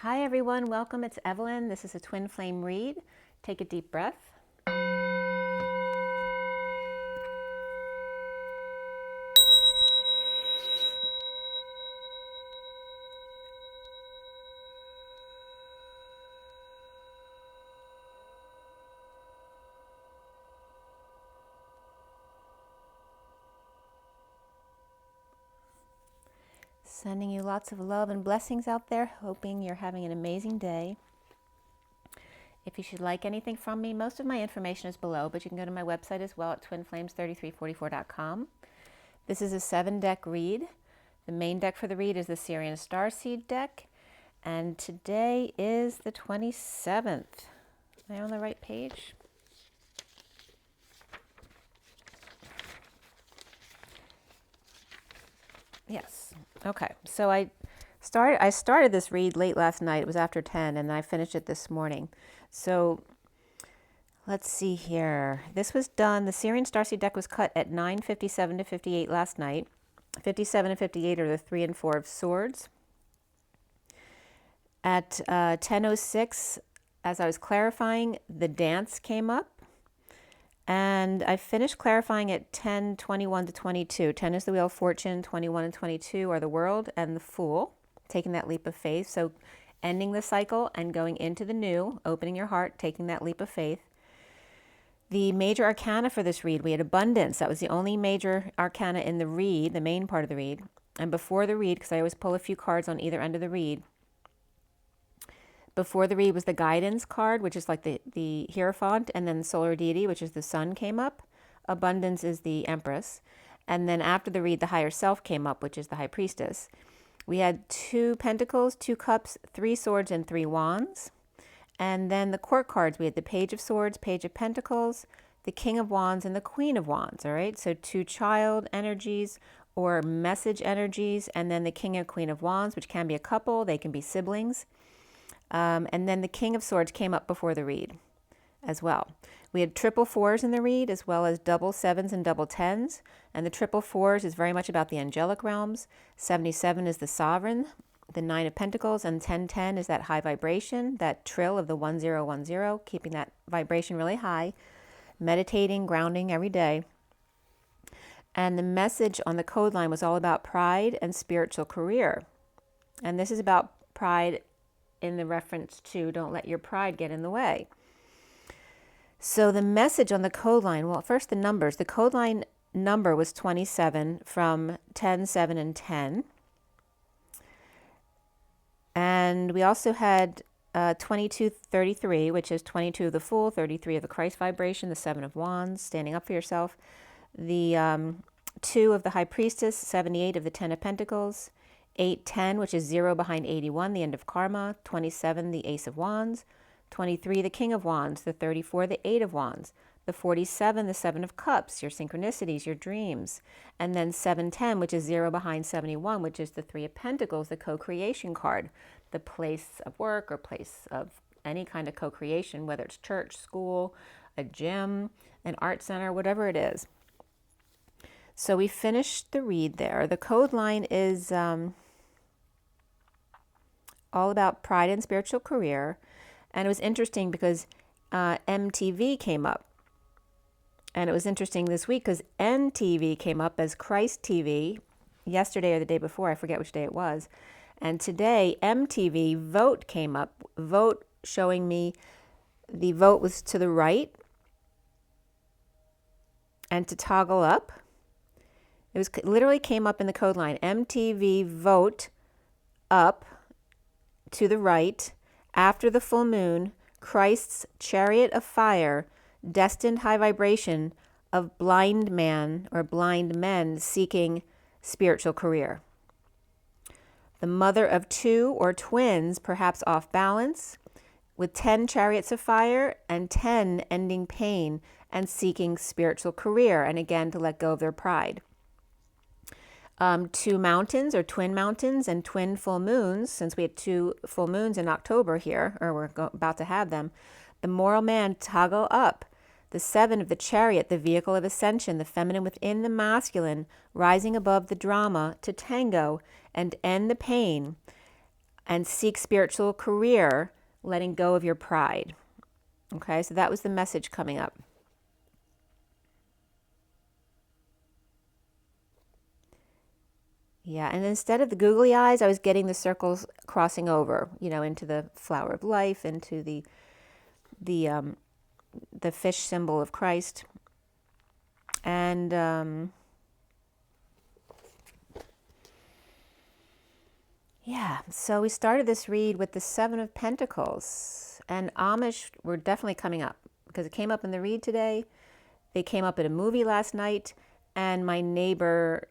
Hi everyone, welcome. It's Evelyn. This is a twin flame read. Take a deep breath. Sending you lots of love and blessings out there, hoping you're having an amazing day. If you should like anything from me, most of my information is below, but you can go to my website as well at twinflames3344.com. This is a 7-deck read. The main deck for the read is the SIRIAN STARSEED deck, and today is the 27th. Am I on the right page? Yes. Okay. So I started this read late last night. It was after 10 and I finished it this morning. So let's see here. This was done, the SIRIAN Starseed deck was cut at 9:57 to 58 last night. 57 and 58 are the 3 and 4 of swords. At 10:06, as I was clarifying, the dance came up. And I finished clarifying at 10:21 to 22. 10 is the Wheel of Fortune, 21 and 22 are the World and the Fool, taking that leap of faith. So ending the cycle and going into the new, opening your heart, taking that leap of faith. The major arcana for this read, we had abundance. That was the only major arcana in the read, the main part of the read. And before the read, because I always pull a few cards on either end of the read, before the read was the guidance card, which is like the Hierophant, and then the solar deity, which is the sun, came up. Abundance is the Empress. And then after the read, the higher self came up, which is the High Priestess. We had 2 Pentacles, 2 Cups, 3 Swords, and 3 Wands. And then the court cards, we had the Page of Swords, Page of Pentacles, the King of Wands, and the Queen of Wands, all right? So 2 child energies or message energies, and then the King and Queen of Wands, which can be a couple, they can be siblings. And then the King of Swords came up before the read as well. We had triple 4s in the read, as well as double 7s and double 10s. And the triple 4s is very much about the angelic realms. 77 is the sovereign, the 9 of Pentacles, and 1010 is that high vibration, that trill of the 1010, keeping that vibration really high, meditating, grounding every day. And the message on the code line was all about pride and spiritual career. And this is about pride in the reference to don't let your pride get in the way. So the message on the code line, well, first the numbers. The code line number was 27 from 10, 7, and 10. And we also had 2233, which is 22 of the Fool, 33 of the Christ vibration, the 7 of Wands, standing up for yourself. The 2 of the High Priestess, 78 of the 10 of Pentacles, 810, which is 0 behind 81, the end of karma, 27, the Ace of Wands, 23, the King of Wands, the 34, the 8 of Wands, the 47, the 7 of Cups, your synchronicities, your dreams, and then 710, which is 0 behind 71, which is the 3 of Pentacles, the co-creation card, the place of work or place of any kind of co-creation, whether it's church, school, a gym, an art center, whatever it is. So we finished the read there. The code line is all about pride and spiritual career. And it was interesting because MTV came up. And it was interesting this week because NTV came up as Christ TV yesterday or the day before. I forget which day it was. And today, MTV Vote came up. Vote showing me the vote was to the right. And to toggle up. It was literally came up in the code line. MTV Vote up to the right. After the full moon, Christ's chariot of fire, destined high vibration of blind man or blind men seeking spiritual career. The mother of 2 or twins, perhaps off balance, with 10 chariots of fire and 10 ending pain and seeking spiritual career, and again to let go of their pride. 2 mountains or twin mountains and twin full moons, since we had 2 full moons in October here, or we're about to have them. The moral man, toggle up. The 7 of the chariot, the vehicle of ascension, the feminine within the masculine, rising above the drama to tango and end the pain. and seek spiritual career, letting go of your pride. Okay, so that was the message coming up. Yeah, and instead of the googly eyes, I was getting the circles crossing over, into the flower of life, into the fish symbol of Christ. And yeah, so we started this read with the Seven of Pentacles, and Amish were definitely coming up because it came up in the read today. They came up at a movie last night, and my neighbor's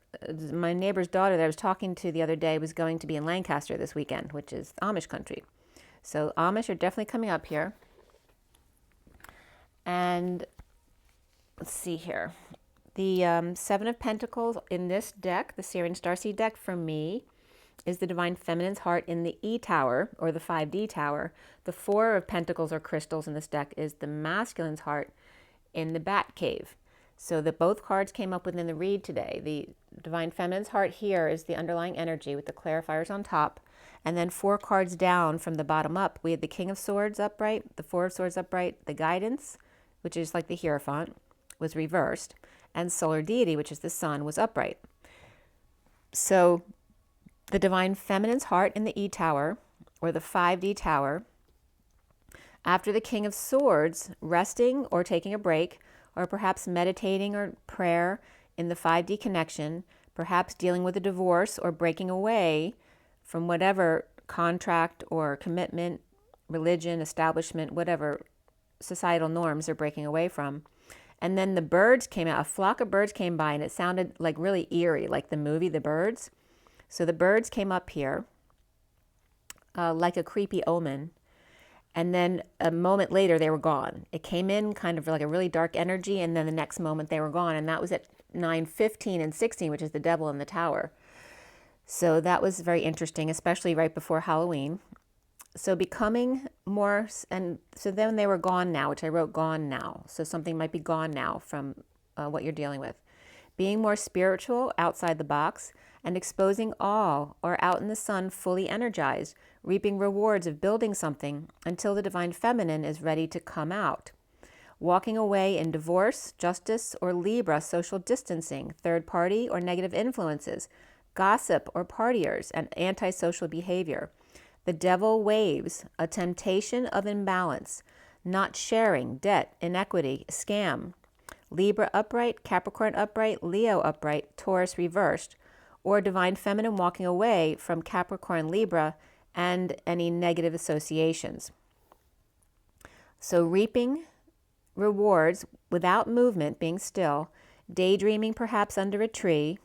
daughter that I was talking to the other day was going to be in Lancaster this weekend, which is Amish country. So Amish are definitely coming up here. And let's see here. The Seven of Pentacles in this deck, the SIRIAN STARSEED deck for me, is the Divine Feminine's heart in the E tower, or the 5D tower. The Four of Pentacles or crystals in this deck is the masculine's heart in the Bat Cave. So that both cards came up within the read today. The Divine Feminine's heart here is the underlying energy with the clarifiers on top. And then 4 cards down from the bottom up, we had the King of Swords upright, the Four of Swords upright, the Guidance, which is like the Hierophant, was reversed, and Solar Deity, which is the Sun, was upright. So the Divine Feminine's heart in the E tower, or the 5D tower, after the King of Swords, resting or taking a break, or perhaps meditating or prayer in the 5D connection, perhaps dealing with a divorce or breaking away from whatever contract or commitment, religion, establishment, whatever societal norms they're breaking away from. And then the birds came out, a flock of birds came by, and it sounded like really eerie, like the movie The Birds. So the birds came up here like a creepy omen. And then a moment later, they were gone. It came in kind of like a really dark energy, and then the next moment they were gone. And that was at 9:15 and 16, which is the devil in the tower. So that was very interesting, especially right before Halloween. So becoming more, and so then they were gone now, which I wrote gone now. So something might be gone now from what you're dealing with. Being more spiritual, outside the box, and exposing all, or out in the sun fully energized, reaping rewards of building something until the Divine Feminine is ready to come out. Walking away in divorce, justice, or Libra, social distancing, third party or negative influences, gossip or partiers, and antisocial behavior. The devil waves, a temptation of imbalance, not sharing, debt, inequity, scam. Libra upright, Capricorn upright, Leo upright, Taurus reversed, or Divine Feminine walking away from Capricorn, Libra, and any negative associations. So reaping rewards without movement, being still, daydreaming perhaps under a tree,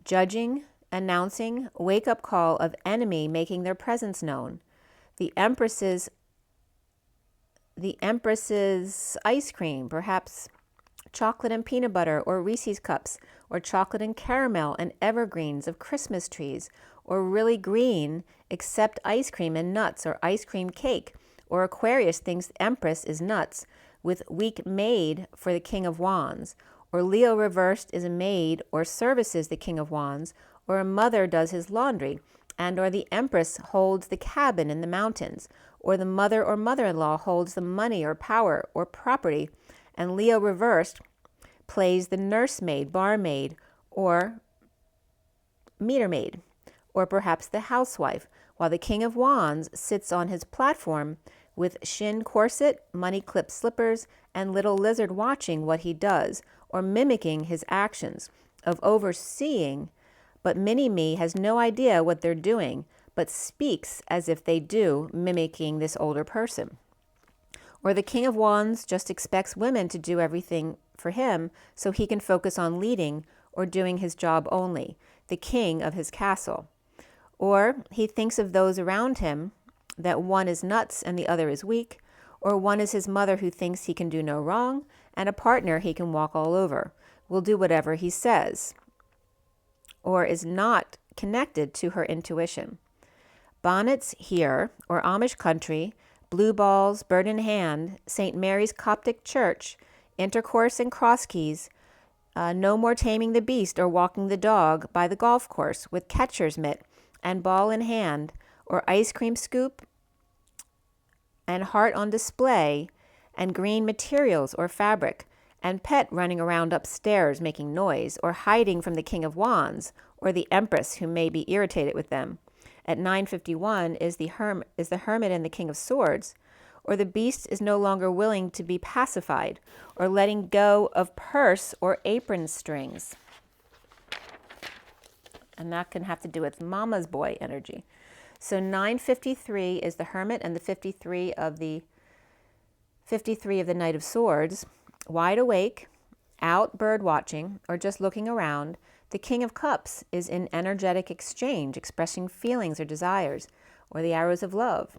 judging, announcing, wake-up call of enemy making their presence known. The Empress's ice cream, perhaps chocolate and peanut butter, or Reese's cups, or chocolate and caramel and evergreens of Christmas trees, or really green except ice cream and nuts, or ice cream cake, or Aquarius thinks the Empress is nuts with weak maid for the King of Wands, or Leo reversed is a maid or services the King of Wands, or a mother does his laundry, and or the Empress holds the cabin in the mountains, or the mother or mother-in-law holds the money or power or property, and Leo reversed plays the nursemaid, barmaid, or meter maid, or perhaps the housewife, while the King of Wands sits on his platform with shin corset, money clip slippers, and little lizard watching what he does, or mimicking his actions, of overseeing, but mini-me has no idea what they're doing, but speaks as if they do, mimicking this older person. Or the King of Wands just expects women to do everything for him so he can focus on leading or doing his job only, the king of his castle. Or he thinks of those around him that one is nuts and the other is weak, or one is his mother who thinks he can do no wrong, and a partner he can walk all over, will do whatever he says, or is not connected to her intuition. Bonnets here, or Amish country, blue balls, bird in hand, St. Mary's Coptic Church, intercourse and cross keys, no more taming the beast or walking the dog by the golf course with catcher's mitt and ball in hand, or ice cream scoop, and heart on display, and green materials or fabric, and pet running around upstairs making noise, or hiding from the King of Wands, or the Empress who may be irritated with them. At 9:51 is the Hermit and the King of Swords, or the Beast is no longer willing to be pacified, or letting go of purse or apron strings. And that can have to do with mama's boy energy. So 9:53 is the Hermit and the 53 of the Knight of Swords. Wide awake, out bird watching, or just looking around. The King of Cups is in energetic exchange, expressing feelings or desires, or the arrows of love,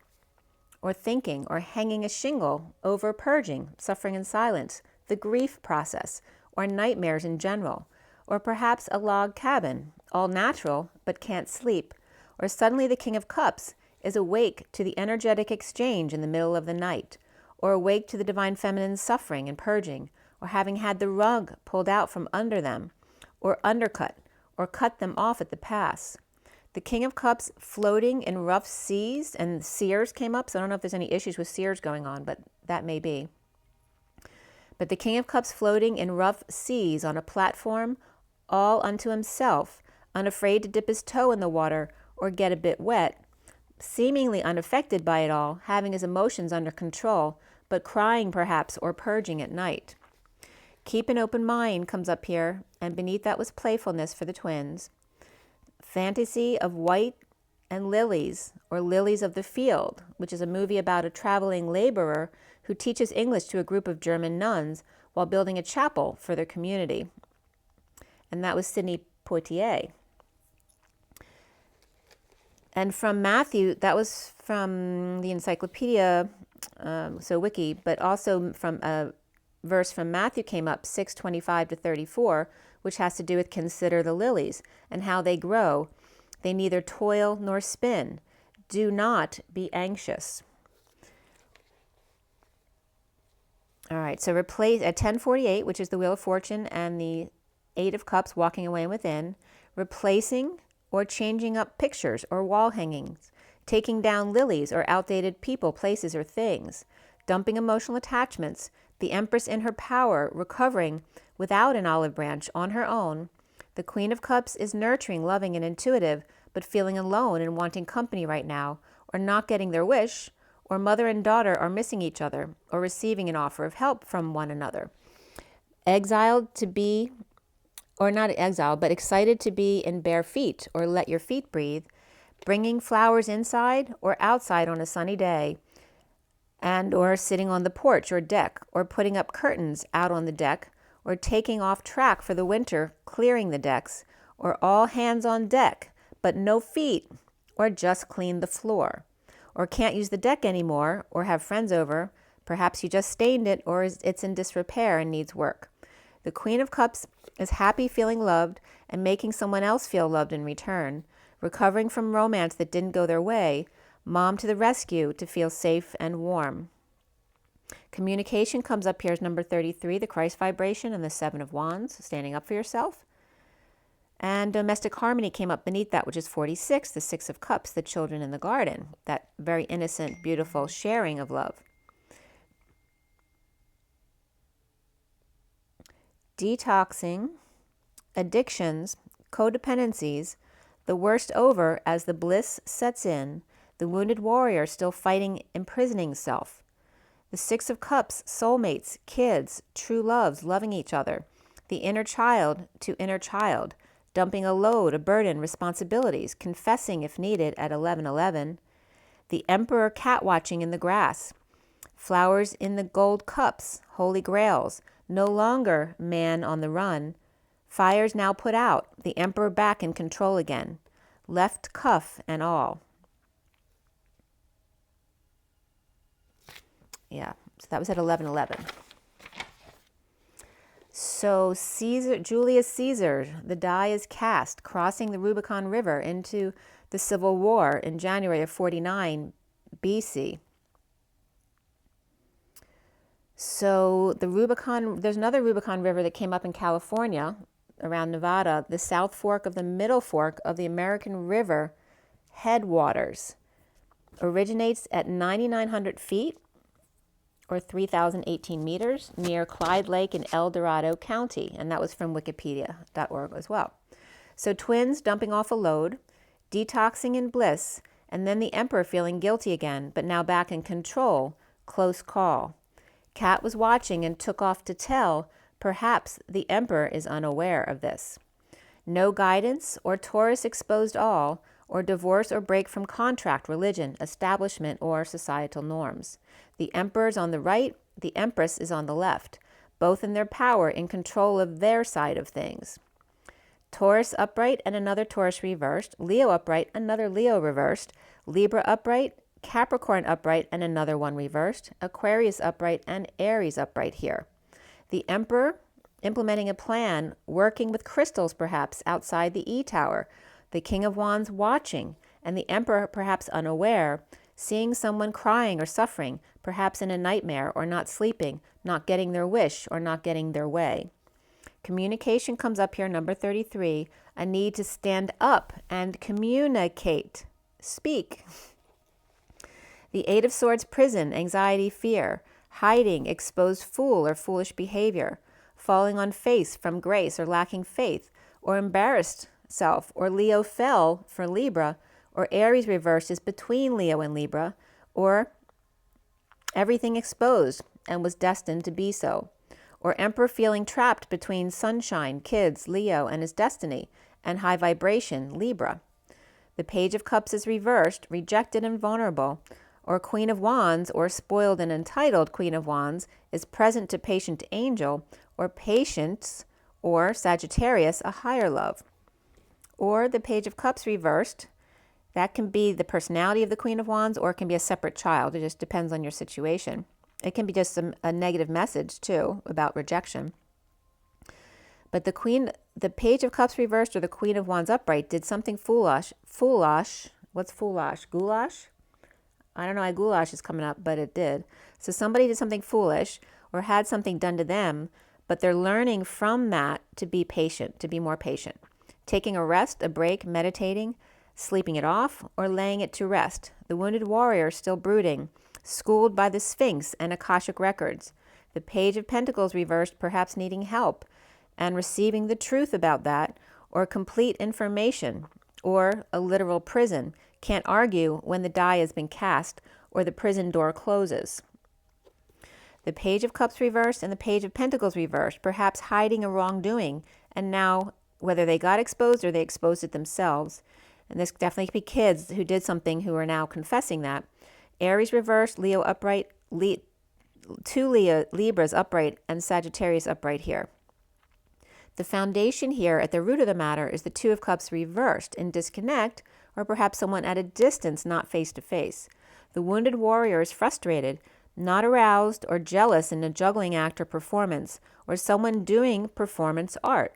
or thinking, or hanging a shingle, over purging, suffering in silence, the grief process, or nightmares in general, or perhaps a log cabin, all natural but can't sleep, or suddenly the King of Cups is awake to the energetic exchange in the middle of the night, or awake to the divine feminine's suffering and purging, or having had the rug pulled out from under them, or undercut, or cut them off at the pass. The King of Cups floating in rough seas, and seers came up, so I don't know if there's any issues with seers going on, but that may be. But the King of Cups floating in rough seas on a platform, all unto himself, unafraid to dip his toe in the water or get a bit wet, seemingly unaffected by it all, having his emotions under control, but crying perhaps or purging at night. Keep an open mind comes up here, and beneath that was playfulness for the twins. Fantasy of White and Lilies, or Lilies of the Field, which is a movie about a traveling laborer who teaches English to a group of German nuns while building a chapel for their community. And that was Sidney Poitier. And from Matthew, that was from the encyclopedia, so wiki, but also from a verse from Matthew came up, 6:25 to 34, which has to do with consider the lilies and how they grow. They neither toil nor spin. Do not be anxious. All right, so replace at 10:48, which is the Wheel of Fortune and the Eight of Cups walking away within, replacing or changing up pictures or wall hangings, taking down lilies or outdated people, places, or things, dumping emotional attachments, the Empress in her power, recovering without an olive branch on her own. The Queen of Cups is nurturing, loving, and intuitive, but feeling alone and wanting company right now, or not getting their wish, or mother and daughter are missing each other, or receiving an offer of help from one another. Exiled to be, or not exiled, but excited to be in bare feet, or let your feet breathe, bringing flowers inside or outside on a sunny day, and or sitting on the porch or deck, or putting up curtains out on the deck, or taking off track for the winter, clearing the decks, or all hands on deck, but no feet, or just clean the floor, or can't use the deck anymore, or have friends over, perhaps you just stained it, or it's in disrepair and needs work. The Queen of Cups is happy, feeling loved, and making someone else feel loved in return, recovering from romance that didn't go their way, mom to the rescue to feel safe and warm. Communication comes up here as number 33, the Christ vibration, and the Seven of Wands, standing up for yourself. And domestic harmony came up beneath that, which is 46, the Six of Cups, the children in the garden, that very innocent, beautiful sharing of love. Detoxing, addictions, codependencies, the worst over as the bliss sets in, the wounded warrior still fighting imprisoning self. The Six of Cups, soulmates, kids, true loves, loving each other. The inner child to inner child, dumping a load, a burden, responsibilities, confessing if needed at 11:11. The emperor cat watching in the grass. Flowers in the gold cups, holy grails, no longer man on the run. Fires now put out, the emperor back in control again. Left cuff and all. Yeah, so that was at 11:11. So Julius Caesar, the die is cast, crossing the Rubicon River into the Civil War in January of 49 BC. So the Rubicon, there's another Rubicon River that came up in California, around Nevada, the South Fork of the Middle Fork of the American River headwaters. originates at 9,900 feet or 3,018 meters near Clyde Lake in El Dorado County. And that was from wikipedia.org as well. So twins dumping off a load, detoxing in bliss, and then the emperor feeling guilty again, but now back in control. Close call. Cat was watching and took off to tell. Perhaps the emperor is unaware of this. No guidance, or Taurus exposed all, or divorce or break from contract, religion, establishment, or societal norms. The emperor is on the right, the empress is on the left, both in their power, in control of their side of things. Taurus upright and another Taurus reversed, Leo upright, another Leo reversed, Libra upright, Capricorn upright, and another one reversed, Aquarius upright, and Aries upright here. The emperor implementing a plan, working with crystals perhaps outside the E-Tower, the King of Wands watching, and the emperor perhaps unaware, seeing someone crying or suffering, perhaps in a nightmare or not sleeping, not getting their wish or not getting their way. Communication comes up here, number 33, a need to stand up and communicate, speak. The Eight of Swords, prison, anxiety, fear, hiding, exposed fool or foolish behavior, falling on face from grace or lacking faith, or embarrassed self, or Leo fell for Libra, or Aries reversed is between Leo and Libra, or everything exposed and was destined to be so, or Emperor feeling trapped between sunshine, kids, Leo, and his destiny, and high vibration, Libra. The Page of Cups is reversed, rejected and vulnerable, or Queen of Wands, or spoiled and entitled Queen of Wands, is present to patient angel, or patience, or Sagittarius, a higher love. Or the Page of Cups reversed, that can be the personality of the Queen of Wands, or it can be a separate child. It just depends on your situation. It can be just a negative message, too, about rejection. But the Page of Cups reversed or the Queen of Wands upright did something foolish. What's foolish? Goulash? I don't know why goulash is coming up, but it did. So somebody did something foolish or had something done to them, but they're learning from that to be patient, to be more patient. Taking a rest, a break, meditating, sleeping it off, or laying it to rest. The wounded warrior still brooding, schooled by the Sphinx and Akashic records. The Page of Pentacles reversed, perhaps needing help and receiving the truth about that, or complete information, or a literal prison. Can't argue when the die has been cast or the prison door closes. The Page of Cups reversed and the Page of Pentacles reversed, perhaps hiding a wrongdoing, and now whether they got exposed or they exposed it themselves. And this definitely could be kids who did something who are now confessing that. Aries reversed, Leo upright, two Libras upright, and Sagittarius upright here. The foundation here at the root of the matter is the Two of Cups reversed in disconnect, or perhaps someone at a distance, not face to face. The wounded warrior is frustrated, not aroused or jealous in a juggling act or performance, or someone doing performance art.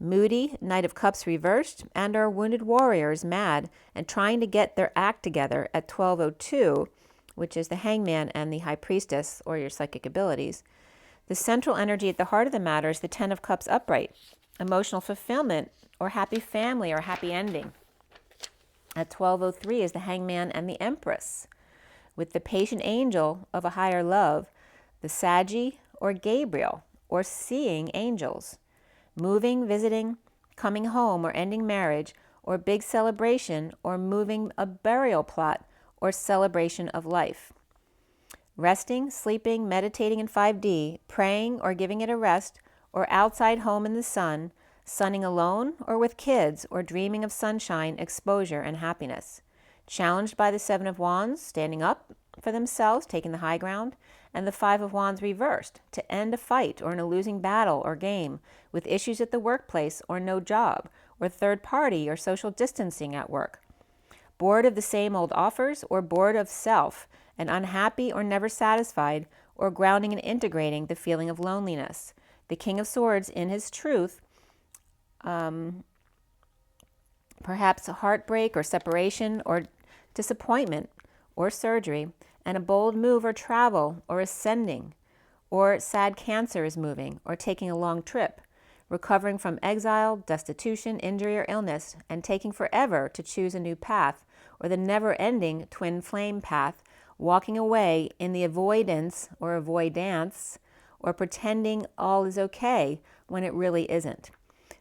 Moody, Knight of Cups reversed, and our wounded warrior is mad and trying to get their act together at 12:02, which is the Hangman and the High Priestess, or your psychic abilities. The central energy at the heart of the matter is the Ten of Cups upright, emotional fulfillment, or happy family, or happy ending. At 12:03 is the Hangman and the Empress, with the patient angel of a higher love, the Saggy, or Gabriel, or seeing angels. Moving, visiting, coming home, or ending marriage, or big celebration, or moving a burial plot, or celebration of life. Resting, sleeping, meditating in 5D, praying or giving it a rest, or outside home in the sun, sunning alone or with kids, or dreaming of sunshine, exposure, and happiness. Challenged by the Seven of Wands, standing up for themselves, taking the high ground, and the Five of Wands reversed, to end a fight or in a losing battle or game, with issues at the workplace or no job, or third party or social distancing at work. Bored of the same old offers, or bored of self, and unhappy or never satisfied, or grounding and integrating the feeling of loneliness. The King of Swords in his truth, perhaps a heartbreak or separation or disappointment or surgery, and a bold move or travel or ascending, or sad cancer is moving, or taking a long trip, recovering from exile, destitution, injury, or illness, and taking forever to choose a new path, or the never-ending twin flame path, walking away in the avoidance or avoidance, or pretending all is okay when it really isn't.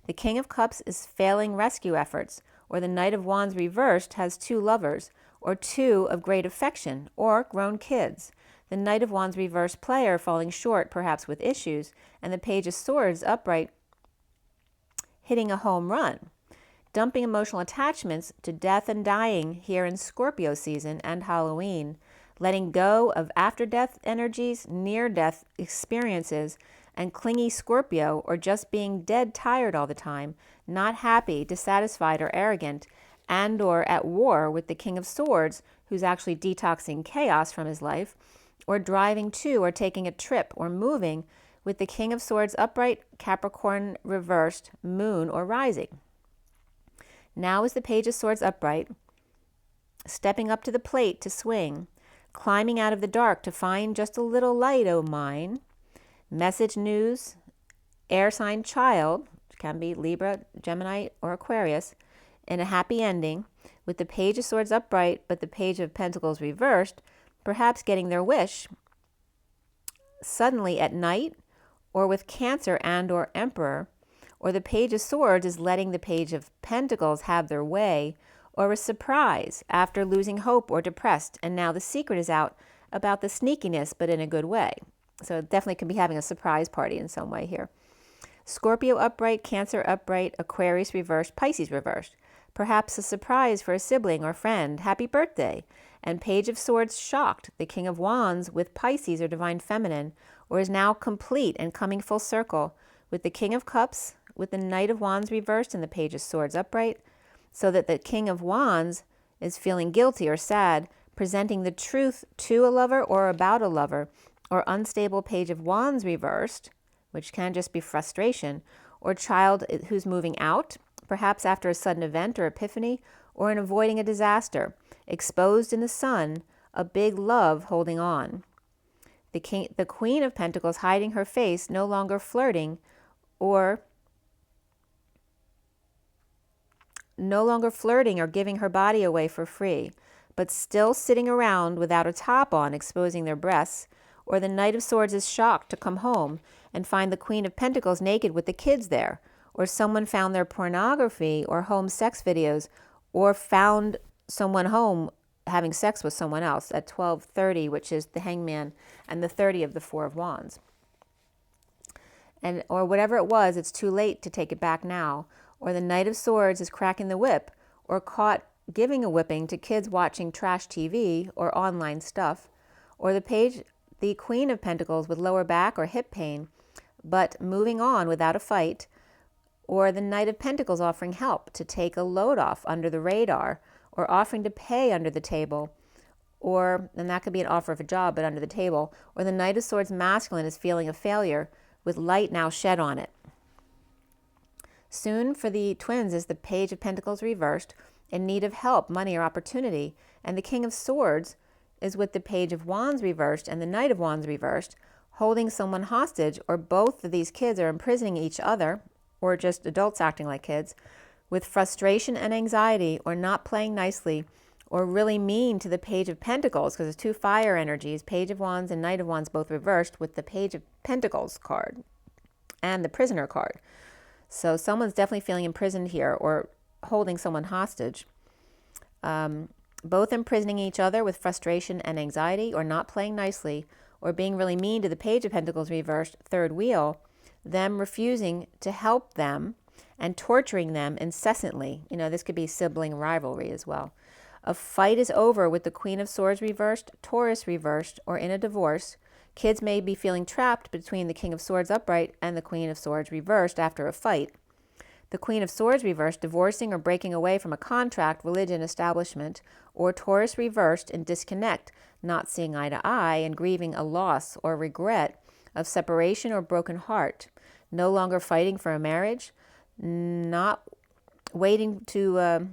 The King of Cups is failing rescue efforts, or the Knight of Wands reversed has two lovers, or two of great affection, or grown kids. The Knight of Wands reversed player falling short, perhaps with issues, and the Page of Swords upright hitting a home run. Dumping emotional attachments to death and dying here in Scorpio season and Halloween. Letting go of after-death energies, near-death experiences, and clingy Scorpio, or just being dead tired all the time, not happy, dissatisfied, or arrogant, and or at war with the King of Swords, who's actually detoxing chaos from his life, or driving to or taking a trip or moving with the King of Swords upright, Capricorn reversed, moon or rising. Now is the Page of Swords upright, stepping up to the plate to swing, climbing out of the dark to find just a little light, oh mine. Message news, air sign child, which can be Libra, Gemini, or Aquarius, in a happy ending, with the Page of Swords upright, but the Page of Pentacles reversed, perhaps getting their wish suddenly at night, or with Cancer and or Emperor, or the Page of Swords is letting the Page of Pentacles have their way, or a surprise after losing hope or depressed, and now the secret is out about the sneakiness, but in a good way. So it definitely could be having a surprise party in some way here. Scorpio upright, Cancer upright, Aquarius reversed, Pisces reversed. Perhaps a surprise for a sibling or friend, happy birthday. And Page of Swords shocked, the King of Wands with Pisces or Divine Feminine, or is now complete and coming full circle with the King of Cups, with the Knight of Wands reversed and the Page of Swords upright, so that the King of Wands is feeling guilty or sad, presenting the truth to a lover or about a lover, or unstable Page of Wands reversed, which can just be frustration, or child who's moving out, perhaps after a sudden event or epiphany, or in avoiding a disaster, exposed in the sun, a big love holding on. The Queen of Pentacles hiding her face, no longer flirting, or giving her body away for free, but still sitting around without a top on, exposing their breasts, or the Knight of Swords is shocked to come home and find the Queen of Pentacles naked with the kids there, or someone found their pornography or home sex videos, or found someone home having sex with someone else at 12:30, which is the Hangman, and the 30 of the Four of Wands. And or whatever it was, it's too late to take it back now. Or the Knight of Swords is cracking the whip, or caught giving a whipping to kids watching trash TV or online stuff. Or the Queen of Pentacles with lower back or hip pain, but moving on without a fight. Or the Knight of Pentacles offering help to take a load off under the radar, or offering to pay under the table, and that could be an offer of a job, but under the table. Or the Knight of Swords masculine is feeling a failure with light now shed on it. Soon for the twins is the Page of Pentacles reversed, in need of help, money, or opportunity, and the King of Swords is with the Page of Wands reversed and the Knight of Wands reversed, holding someone hostage, or both of these kids are imprisoning each other, or just adults acting like kids, with frustration and anxiety, or not playing nicely, or really mean to the Page of Pentacles, because it's two fire energies, Page of Wands and Knight of Wands both reversed, with the Page of Pentacles card and the Prisoner card. So someone's definitely feeling imprisoned here, or holding someone hostage. Both imprisoning each other with frustration and anxiety, or not playing nicely, or being really mean to the Page of Pentacles reversed, third wheel, them refusing to help them and torturing them incessantly. This could be sibling rivalry as well. A fight is over with the Queen of Swords reversed, Taurus reversed, or in a divorce. Kids may be feeling trapped between the King of Swords upright and the Queen of Swords reversed after a fight. The Queen of Swords reversed, divorcing or breaking away from a contract, religion, establishment, or Taurus reversed in disconnect, not seeing eye to eye and grieving a loss or regret of separation or broken heart. No longer fighting for a marriage, not waiting to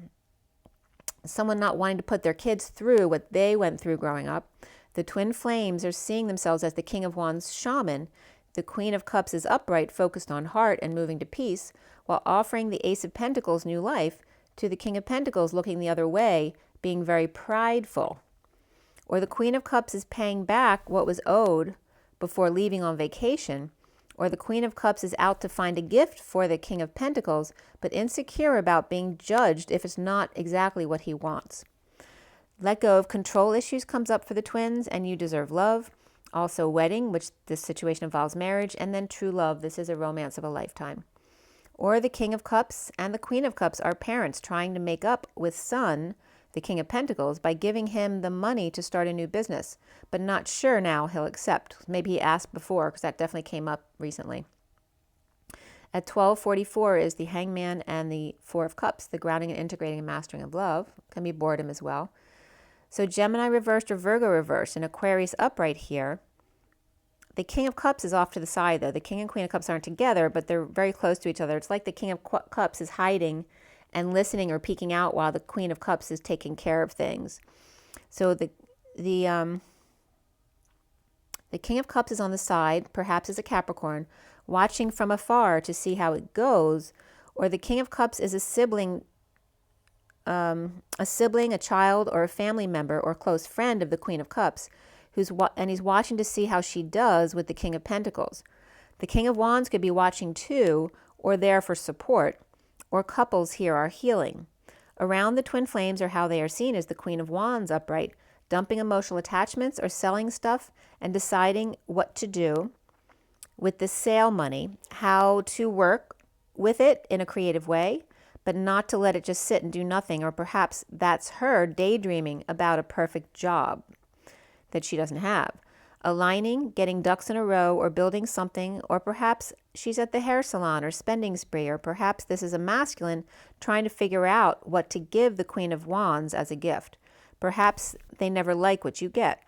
someone not wanting to put their kids through what they went through growing up. The twin flames are seeing themselves as the King of Wands shaman. The Queen of Cups is upright, focused on heart and moving to peace, while offering the Ace of Pentacles new life to the King of Pentacles looking the other way, being very prideful. Or the Queen of Cups is paying back what was owed before leaving on vacation. Or the Queen of Cups is out to find a gift for the King of Pentacles, but insecure about being judged if it's not exactly what he wants. Let go of control issues comes up for the twins, and you deserve love. Also wedding, which this situation involves marriage, and then true love. This is a romance of a lifetime. Or the King of Cups and the Queen of Cups are parents trying to make up with Sun, the King of Pentacles, by giving him the money to start a new business, but not sure now he'll accept. Maybe he asked before, because that definitely came up recently. At 1244 is the Hangman and the Four of Cups, the grounding and integrating and mastering of love. Can be boredom as well. So Gemini reversed or Virgo reversed, and Aquarius upright here. The King of Cups is off to the side, though. The King and Queen of Cups aren't together, but they're very close to each other. It's like the King of Cups is hiding and listening or peeking out while the Queen of Cups is taking care of things. So the King of Cups is on the side, perhaps as a Capricorn, watching from afar to see how it goes. Or the King of Cups is a sibling, a child, or a family member or close friend of the Queen of Cups, and he's watching to see how she does with the King of Pentacles. The King of Wands could be watching too, or there for support, or couples here are healing. Around the twin flames, or how they are seen, as the Queen of Wands upright, dumping emotional attachments or selling stuff and deciding what to do with the sale money, how to work with it in a creative way, but not to let it just sit and do nothing. Or perhaps that's her daydreaming about a perfect job that she doesn't have. Aligning, getting ducks in a row, or building something. Or perhaps she's at the hair salon or spending spree. Or perhaps this is a masculine trying to figure out what to give the Queen of Wands as a gift. Perhaps they never like what you get.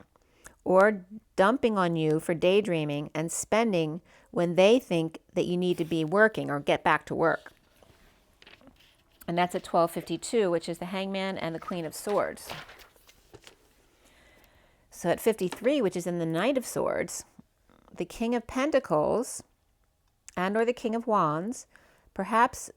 Or dumping on you for daydreaming and spending when they think that you need to be working or get back to work. And that's at 1252, which is the Hangman and the Queen of Swords. So at 53, which is in the Knight of Swords, the King of Pentacles and or the King of Wands perhaps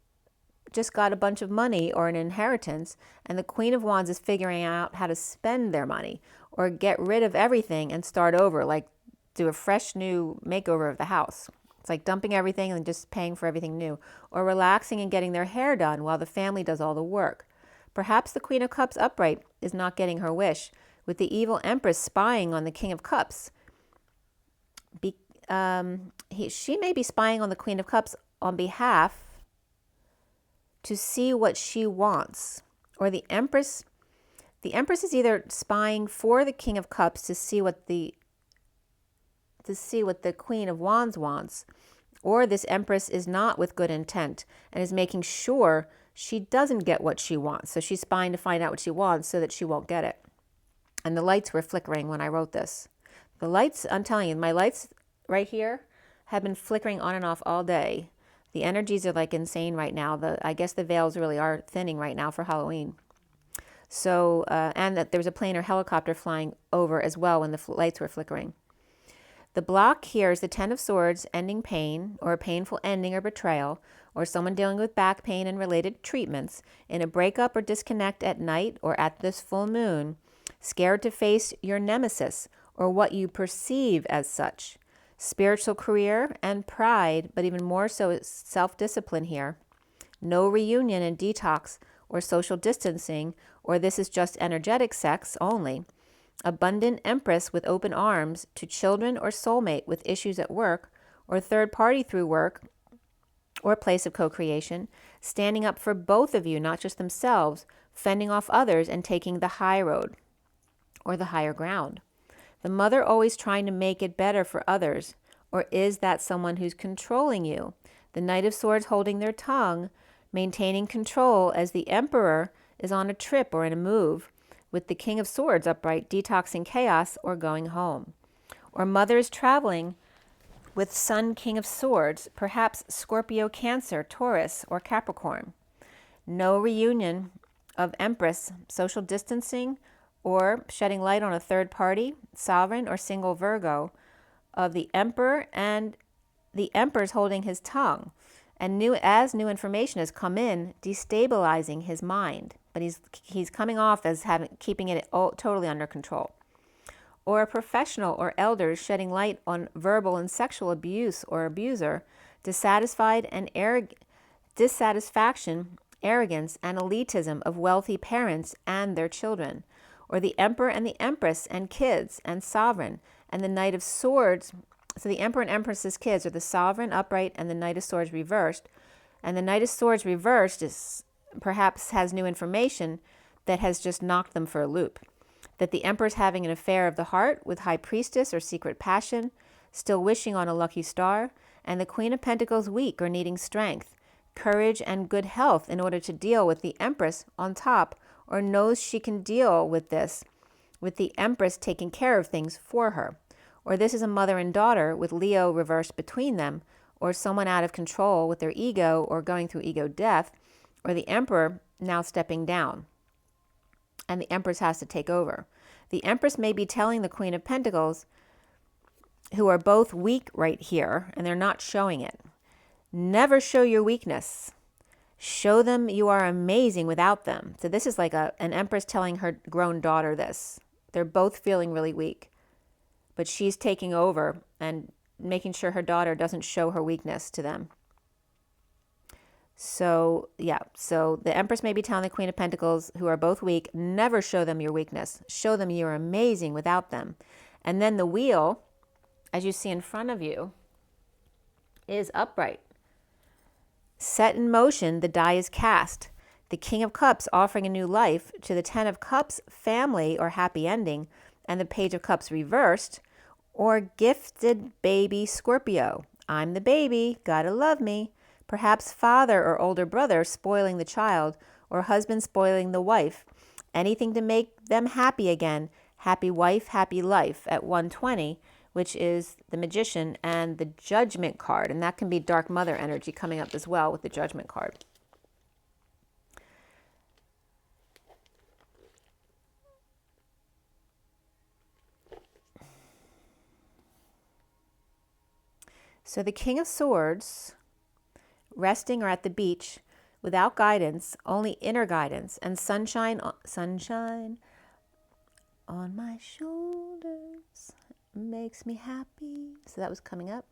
just got a bunch of money or an inheritance, and the Queen of Wands is figuring out how to spend their money or get rid of everything and start over, like do a fresh new makeover of the house. It's like dumping everything and just paying for everything new, or relaxing and getting their hair done while the family does all the work. Perhaps the Queen of Cups upright is not getting her wish, with the evil Empress spying on the King of Cups. She may be spying on the Queen of Cups on behalf to see what she wants. Or the Empress is either spying for the King of Cups to see what the Queen of Wands wants, or this Empress is not with good intent and is making sure she doesn't get what she wants. So she's spying to find out what she wants so that she won't get it. And the lights were flickering when I wrote this. The lights, I'm telling you, my lights right here have been flickering on and off all day. The energies are like insane right now. I guess the veils really are thinning right now for Halloween. So, and that there was a plane or helicopter flying over as well when the lights were flickering. The block here is the Ten of Swords, ending pain, or a painful ending or betrayal, or someone dealing with back pain and related treatments, in a breakup or disconnect at night or at this full moon, scared to face your nemesis or what you perceive as such. Spiritual career and pride, but even more so self-discipline here. No reunion and detox or social distancing, or this is just energetic sex only. Abundant Empress with open arms to children or soulmate with issues at work, or third party through work or place of co-creation, standing up for both of you, not just themselves, fending off others and taking the high road or the higher ground. The mother always trying to make it better for others, or is that someone who's controlling you? The Knight of Swords holding their tongue, maintaining control as the Emperor is on a trip or in a move, with the King of Swords upright, detoxing chaos or going home. Or mother is traveling with Sun, King of Swords, perhaps Scorpio, Cancer, Taurus, or Capricorn. No reunion of Empress, social distancing, or shedding light on a third party, sovereign or single Virgo, of the Emperor, and the Emperor's holding his tongue, and new information has come in, destabilizing his mind. but he's coming off as keeping it all, totally under control. Or a professional or elders shedding light on verbal and sexual abuse or abuser, dissatisfaction, arrogance, and elitism of wealthy parents and their children. Or the emperor and the empress and kids and sovereign, and the knight of swords. So the emperor and empress's kids are the sovereign upright and the knight of swords reversed. And the knight of swords reversed is perhaps has new information that has just knocked them for a loop. That the emperor is having an affair of the heart with high priestess or secret passion, still wishing on a lucky star, and the queen of pentacles weak or needing strength, courage, and good health in order to deal with the empress on top, or knows she can deal with this, with the empress taking care of things for her. Or this is a mother and daughter with Leo reversed between them, or someone out of control with their ego or going through ego death, or the emperor now stepping down, and the empress has to take over. The empress may be telling the queen of pentacles, who are both weak right here, and they're not showing it, never show your weakness. Show them you are amazing without them. So this is like an empress telling her grown daughter this. They're both feeling really weak, but she's taking over and making sure her daughter doesn't show her weakness to them. So, yeah, so the empress may be telling the queen of pentacles, who are both weak, never show them your weakness. Show them you're amazing without them. And then the wheel, as you see in front of you, is upright. Set in motion, the die is cast. The King of Cups offering a new life to the Ten of Cups, family or happy ending, and the Page of Cups reversed, or gifted baby Scorpio. I'm the baby, gotta love me. Perhaps father or older brother spoiling the child, or husband spoiling the wife. Anything to make them happy again. Happy wife, happy life at 120, which is the Magician and the Judgment card. And that can be Dark Mother energy coming up as well with the Judgment card. So the King of Swords, resting or at the beach, without guidance, only inner guidance, and sunshine on my shoulders makes me happy. So that was coming up.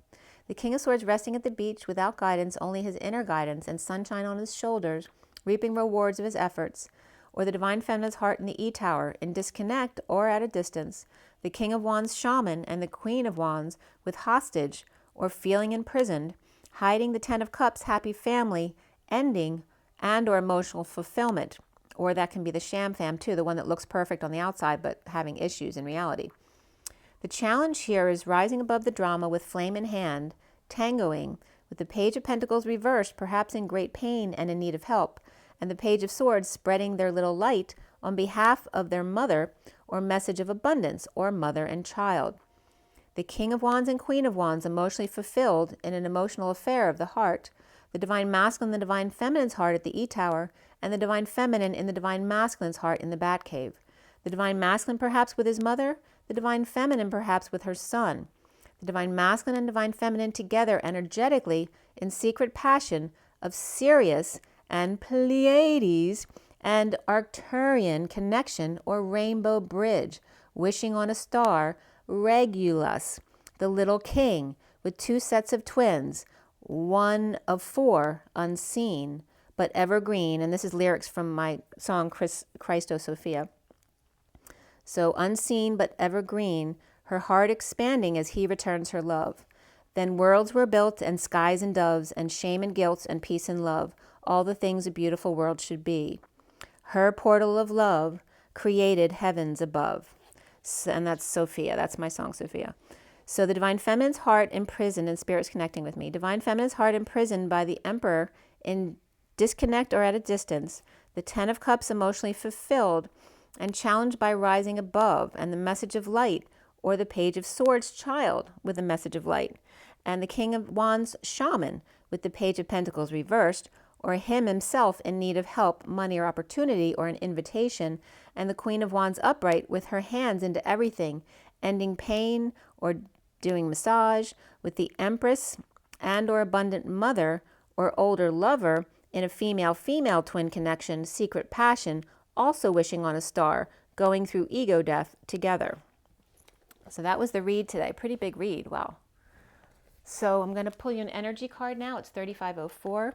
The King of Swords resting at the beach without guidance, only his inner guidance, and sunshine on his shoulders, reaping rewards of his efforts. Or the Divine Feminine's heart in the E-Tower, in disconnect or at a distance. The King of Wands shaman and the Queen of Wands with hostage or feeling imprisoned, hiding the Ten of Cups happy family, ending, and or emotional fulfillment. Or that can be the sham fam too, the one that looks perfect on the outside but having issues in reality. The challenge here is rising above the drama with flame in hand, tangoing, with the Page of Pentacles reversed, perhaps in great pain and in need of help, and the Page of Swords spreading their little light on behalf of their mother or message of abundance or mother and child. The King of Wands and Queen of Wands emotionally fulfilled in an emotional affair of the heart, the Divine Masculine and the Divine Feminine's heart at the E-Tower, and the Divine Feminine in the Divine Masculine's heart in the Batcave. The Divine Masculine perhaps with his mother, the Divine Feminine perhaps with her son. The Divine Masculine and Divine Feminine together energetically in secret passion of Sirius and Pleiades and Arcturian connection or rainbow bridge, wishing on a star, Regulus, the little king with two sets of twins, one of four unseen but evergreen. And this is lyrics from my song Christo Sophia. So unseen but evergreen, her heart expanding as he returns her love. Then worlds were built and skies and doves and shame and guilt and peace and love, all the things a beautiful world should be. Her portal of love created heavens above. And that's Sophia. That's my song, Sophia. So the Divine Feminine's heart imprisoned and spirits connecting with me. Divine Feminine's heart imprisoned by the Emperor in disconnect or at a distance. The Ten of Cups emotionally fulfilled and challenged by rising above, and the message of light, or the Page of Swords child with the message of light, and the King of Wands shaman with the Page of Pentacles reversed, or him himself in need of help, money, or opportunity, or an invitation, and the Queen of Wands upright with her hands into everything, ending pain or doing massage, with the Empress and or abundant mother or older lover in a female-female twin connection, secret passion, also wishing on a star, going through ego death together. So that was the read today. Pretty big read. Wow. So I'm going to pull you an energy card now. It's 3504.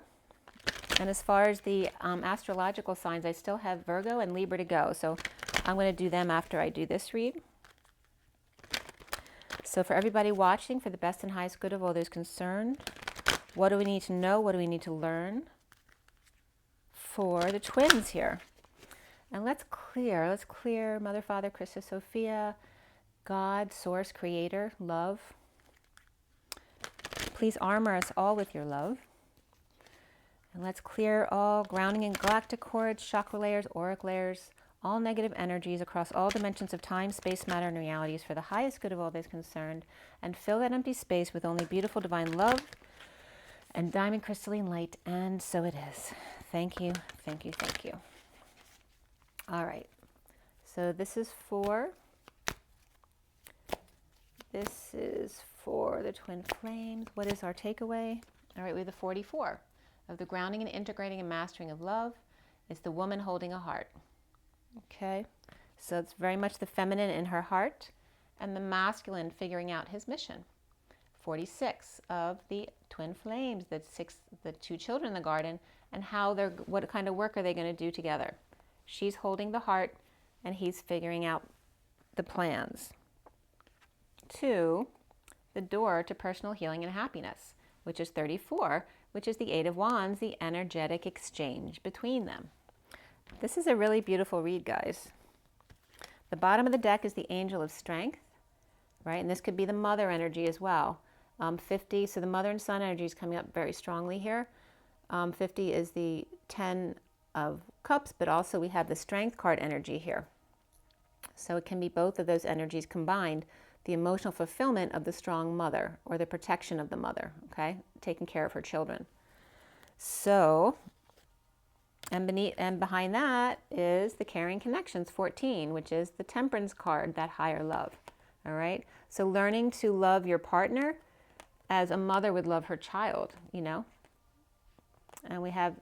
And as far as the astrological signs, I still have Virgo and Libra to go. So I'm going to do them after I do this read. So for everybody watching, for the best and highest good of all those concerned, what do we need to know? What do we need to learn for the twins here? And let's clear Mother, Father, Christus, Sophia, God, Source, Creator, Love. Please armor us all with your love. And let's clear all grounding and galactic cords, chakra layers, auric layers, all negative energies across all dimensions of time, space, matter, and realities for the highest good of all those concerned, and fill that empty space with only beautiful divine love and diamond crystalline light. And so it is. Thank you, thank you, thank you. All right. So this is for the twin flames. What is our takeaway? All right, we have the 44 of the grounding and integrating and mastering of love. It's the woman holding a heart. Okay, so it's very much the feminine in her heart and the masculine figuring out his mission. 46 of the twin flames, the two children in the garden, and what kind of work are they going to do together? She's holding the heart and he's figuring out the plans. 2, the door to personal healing and happiness, which is 34, which is the 8 of Wands, the energetic exchange between them. This is a really beautiful read, guys. The bottom of the deck is the Angel of Strength, right? And this could be the mother energy as well. 50, so the mother and son energy is coming up very strongly here. 50 is the 10 of Cups, but also we have the Strength card energy here. So it can be both of those energies combined, the emotional fulfillment of the strong mother or the protection of the mother, okay? Taking care of her children. So, and behind that is the Caring Connections, 14, which is the Temperance card, that higher love, all right? So learning to love your partner as a mother would love her child, you know? And we have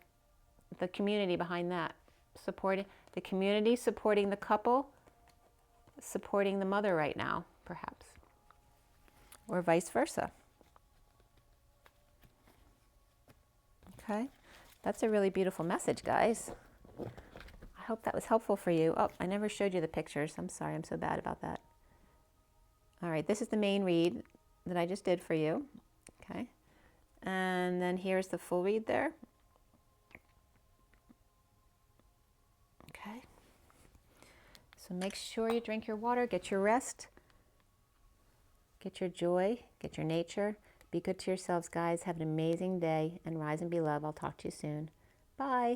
the community behind that, supporting the community, supporting the couple, supporting the mother right now, perhaps, or vice versa. Okay, that's a really beautiful message, guys. I hope that was helpful for you. Oh, I never showed you the pictures. I'm sorry, I'm so bad about that. All right, this is the main read that I just did for you. Okay, and then here's the full read there. Okay, so make sure you drink your water, get your rest, get your joy, get your nature. Be good to yourselves, guys. Have an amazing day and rise and be loved. I'll talk to you soon. Bye.